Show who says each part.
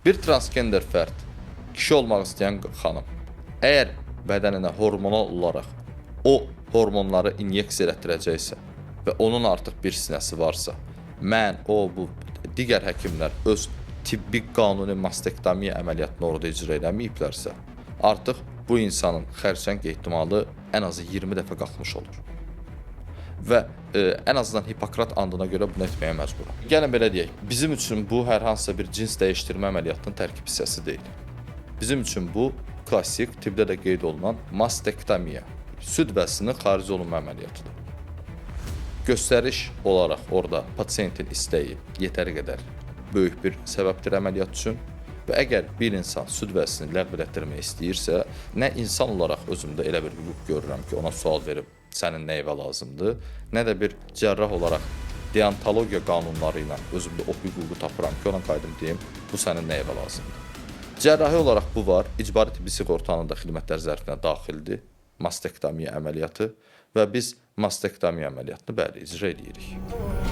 Speaker 1: Bir transgender fərd, kişi olmaq istəyən xanım, əgər bədəninə hormonal olaraq o hormonları inyeksiya elətdirəcəksə və onun artıq bir sinəsi varsa, bu digər həkimlər öz tibbi qanuni mastektomiya əməliyyatını orada icra eləməyiblərsə, artıq bu insanın xərçəng ehtimalı ən azı 20 dəfə qalxmış olur. Və ən azından Hipokrat andına görə bunu etməyə məcburam. Gəlin belə deyək, bizim üçün bu hər hansısa bir cins dəyişdirmə əməliyyatının tərkib hissəsi deyil. Bizim üçün bu klassik, tibbdə də qeyd olunan mastektomiya, süd vəzinin xaric olunma əməliyyatıdır. Göstəriş olaraq orada pasiyentin istəyi yetəri qədər böyük bir səbəbdir əməliyyat üçün və əgər bir insan süd vəzini ləğv elətdirmək istəyirsə, nə insan olaraq özümdə elə bir hüquq görürəm ki, ona sual verib sənin nə evə lazımdır, nə də bir cərrah olaraq deontologiya qanunları ilə özümdə o hüququ tapıram ki, ona qayıdım deyim, bu sənin nə evə lazımdır. Cərrahi olaraq bu var, icbari tibbi sığortanın da xidmətlər zərfinə daxildir, mastektomiya əməliyyatı və biz mastektomiya əməliyyatını icra edirik.